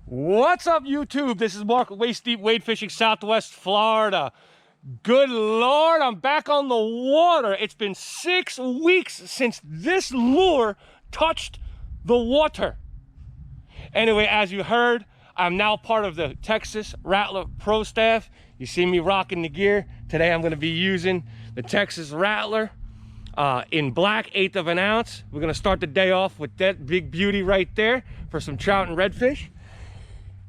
What's up, YouTube? This is Mark with Waist Deep Wade Fishing, Southwest Florida. Good Lord, I'm back on the water. It's been 6 weeks since this lure touched the water. Anyway, as you heard, I'm now part of the Texas Rattler Pro staff. You see me rocking the gear. Today I'm going to be using the Texas Rattler in black, 1/8 of an ounce. We're going to start the day off with that big beauty right there for some trout and redfish.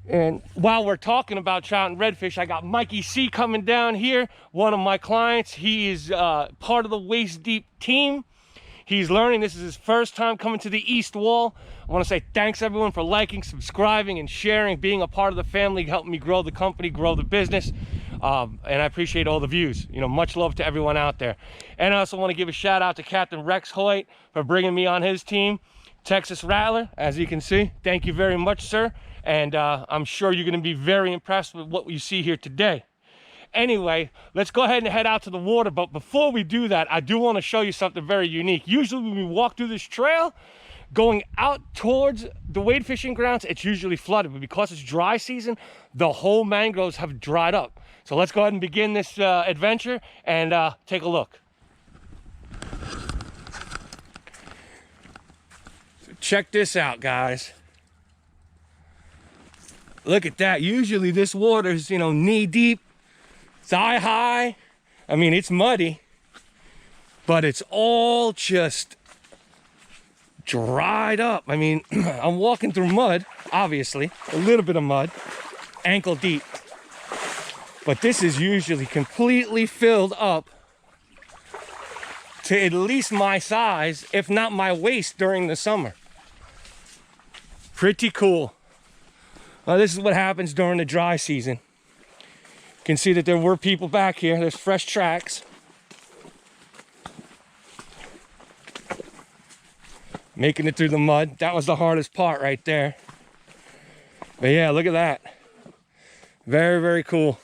And while we're talking about trout and redfish, I got Mikey C coming down here, one of my clients. He is part of the Waist Deep team. He's learning. This is his first time coming to the East Wall. I want to say thanks everyone for liking, subscribing, and sharing, being a part of the family, helping me grow the company, grow the business. And I appreciate all the views. You know, much love to everyone out there. And I also want to give a shout out to Captain Rex Hoyt for bringing me on his team, Texas Rattler. As you can see, thank you very much, sir. And I'm sure you're going to be very impressed with what you see here today. Anyway, let's go ahead and head out to the water. But before we do that, I do want to show you something very unique. Usually when we walk through this trail, going out towards the wade fishing grounds, it's usually flooded. But because it's dry season, the whole mangroves have dried up. So let's go ahead and begin this adventure and take a look. So check this out, guys. Look at that. Usually this water is, you know, knee deep, thigh high. I mean, it's muddy, but it's all just dried up. I mean, I'm walking through mud, obviously, a little bit of mud, ankle deep. But this is usually completely filled up to at least my size, if not my waist during the summer. Pretty cool. This is what happens during the dry season. You can see that there were people back here. There's fresh tracks. Making it through the mud. That was the hardest part right there. But yeah, look at that. Very, very cool.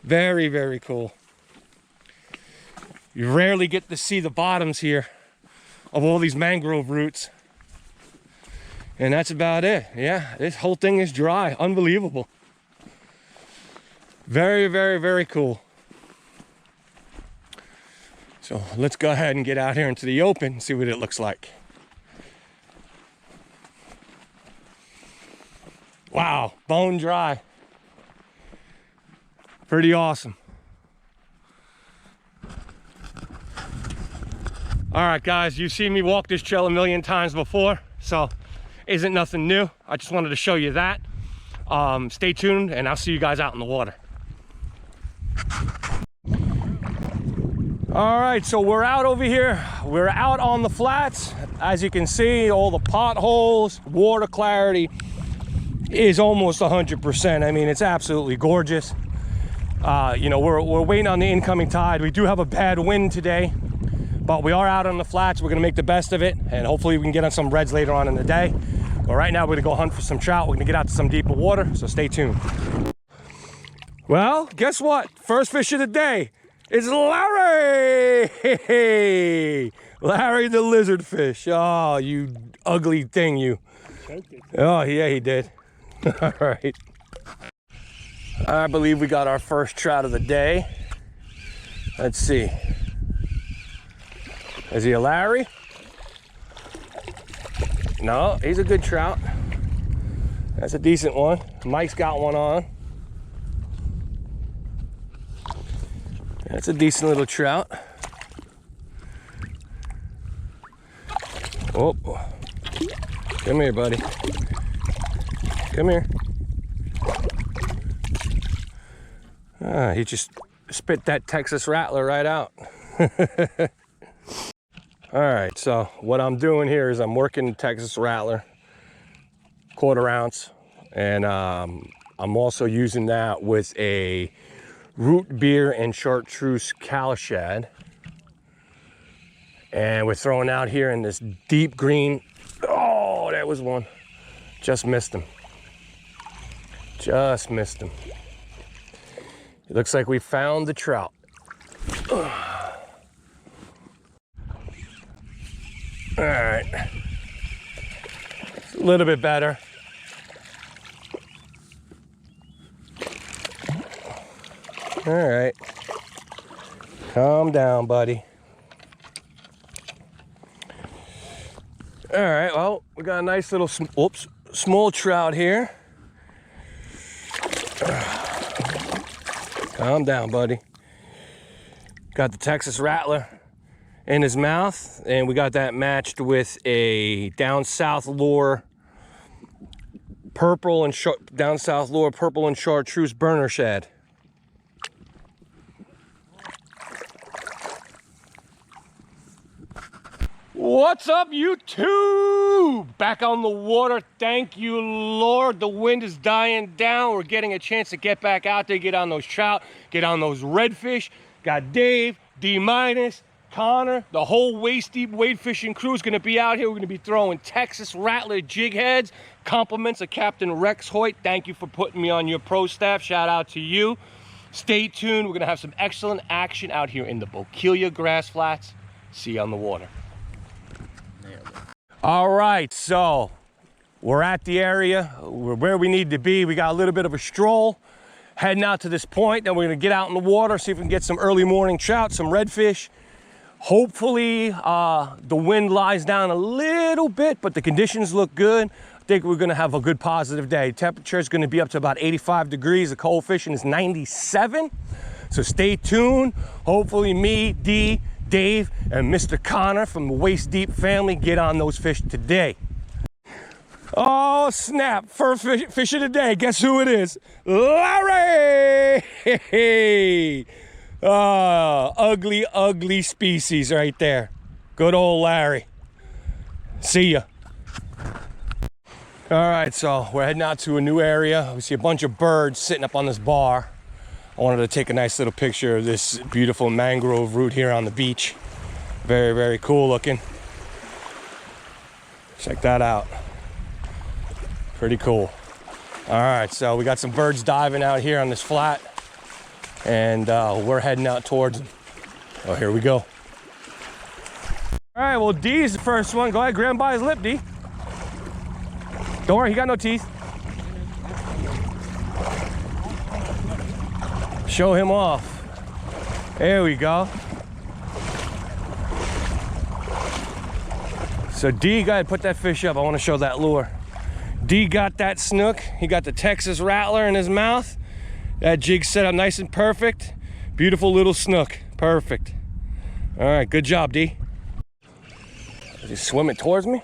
Very, very cool. You rarely get to see the bottoms here of all these mangrove roots. And that's about it. Yeah, this whole thing is dry. Unbelievable. Very, very, very cool. So let's go ahead and get out here into the open and see what it looks like. Wow, bone dry. Pretty awesome. All right, guys, you've seen me walk this trail a million times before, so isn't nothing new. I just wanted to show you that. Stay tuned and I'll see you guys out in the water. All right, so we're out over here. We're out on the flats. As you can see, all the potholes, water clarity is almost 100%. I mean, it's absolutely gorgeous. You know, we're waiting on the incoming tide. We do have a bad wind today, but we are out on the flats. We're gonna make the best of it, and hopefully we can get on some reds later on in the day. But right now we're gonna go hunt for some trout. We're gonna get out to some deeper water, so stay tuned. Well, guess what? First fish of the day is Larry! Larry the lizard fish. Oh, you ugly thing, you. Oh, yeah, he did. All right. I believe we got our first trout of the day. Let's see. Is he a Larry? No, he's a good trout. That's a decent one. Mike's got one on. That's a decent little trout. Oh, come here, buddy. Come here. He just spit that Texas Rattler right out. All right, so what I'm doing here is I'm working Texas Rattler, 1/4 ounce, and I'm also using that with a root beer and chartreuse cow shad. And we're throwing out here in this deep green. Oh, that was one. Just missed him. Just missed him. It looks like we found the trout. All right. A little bit better. All right. Calm down, buddy. All right, well, we got a nice little, small trout here. Calm down, buddy. Got the Texas Rattler in his mouth, and we got that matched with a down south lure purple and chartreuse burner shad. What's up, YouTube? Back on the water. Thank you, Lord. The wind is dying down. We're getting a chance to get back out there, get on those trout, get on those redfish. Got Dave, D-, Connor, the whole waist deep wade fishing crew is going to be out here. We're going to be throwing Texas Rattler jig heads. Compliments of Captain Rex Hoyt. Thank you for putting me on your pro staff. Shout out to you. Stay tuned. We're going to have some excellent action out here in the Bokeelia grass flats. See you on the water. All right, so we're at the area. We're where we need to be. We got a little bit of a stroll heading out to this point. Then we're going to get out in the water, see if we can get some early morning trout, some redfish. Hopefully the wind lies down a little bit, but the conditions look good. I think we're going to have a good positive day. Temperature is going to be up to about 85 degrees. The coefficient is 97. So stay tuned. Hopefully me, D, Dave, and Mr. Connor from the Waist Deep family get on those fish today. Oh snap, first fish of the day. Guess who it is? Larry! Hey. Ugly, ugly species right there. Good old Larry. See ya. All right, so we're heading out to a new area. We see a bunch of birds sitting up on this bar. I wanted to take a nice little picture of this beautiful mangrove root here on the beach. Very, very cool looking. Check that out. Pretty cool. All right, so we got some birds diving out here on this flat, and we're heading out towards them. Oh, here we go. All right, well, D's the first one. Go ahead, grab him by his lip, D. Don't worry, he got no teeth. Show him off. There we go. So D, go ahead, put that fish up. I want to show that lure. D got that snook. He got the Texas Rattler in his mouth. That jig set up nice and perfect. Beautiful little snook. Perfect. All right, good job, D. Is he swimming towards me?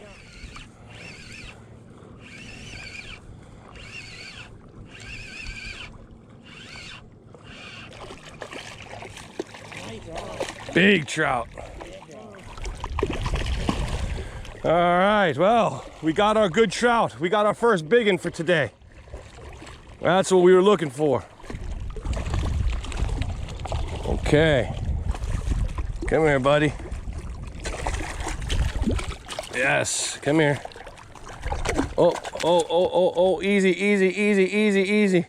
Big trout. All right, well, we got our good trout. We got our first big one for today. That's what we were looking for. Okay. Come here, buddy. Yes, come here. Oh, easy, easy, easy, easy, easy.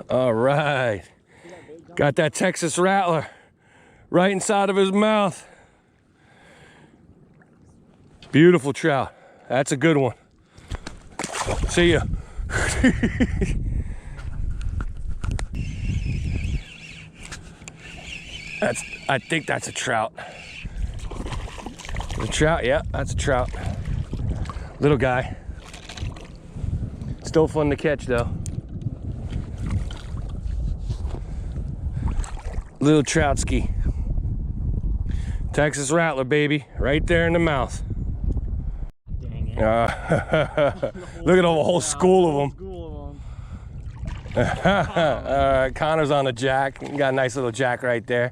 All right. Got that Texas Rattler right inside of his mouth. Beautiful trout. That's a good one. See ya. I think that's a trout. A trout, yeah, that's a trout. Little guy. Still fun to catch though. Little troutski. Texas Rattler, baby, right there in the mouth. Dang it. Look at a whole school of them. All right, Connor's on a jack. You got a nice little jack right there.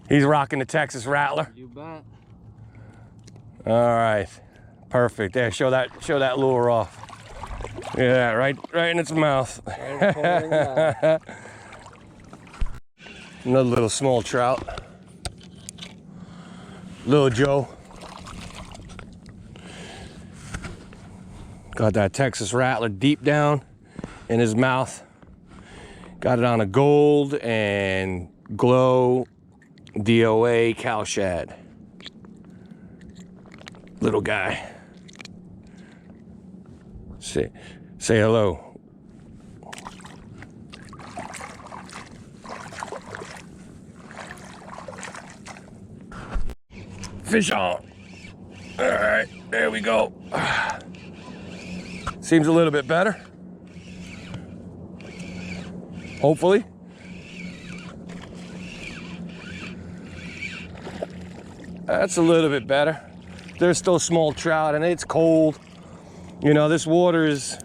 He's rocking the Texas Rattler. You bet. All right, perfect. There, show that lure off. Yeah, right in its mouth. Another little small trout. Little Joe. Got that Texas Rattler deep down in his mouth. Got it on a gold and glow DOA cow shad. Little guy. Say hello. fish on. All right, there we go. Seems a little bit better. Hopefully. That's a little bit better. There's still small trout and it's cold. You know, this water is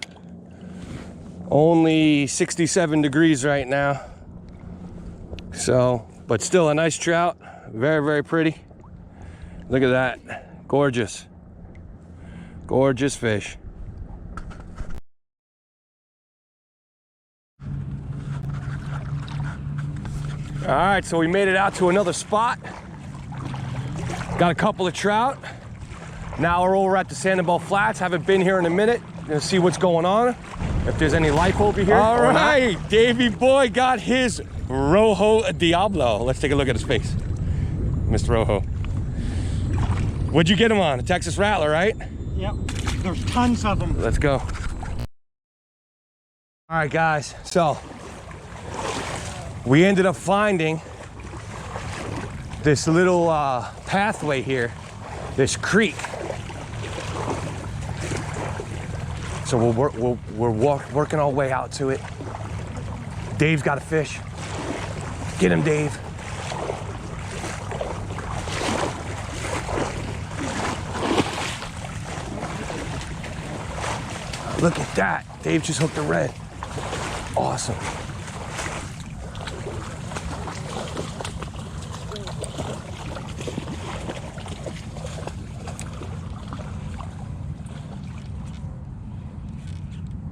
only 67 degrees right now. So, but still a nice trout. Very, very pretty. Look at that. Gorgeous. Gorgeous fish. All right, so we made it out to another spot. Got a couple of trout. Now we're over at the Sanibel Flats. Haven't been here in a minute. Gonna see what's going on. If there's any life over here. All right, Davey boy got his Rojo Diablo. Let's take a look at his face. Mr. Rojo. What'd you get him on? A Texas Rattler, right? Yep. There's tons of them. Let's go. All right, guys. So we ended up finding this little pathway here, this creek. So we're working our way out to it. Dave's got a fish. Get him, Dave. Look at that. Dave just hooked a red. Awesome.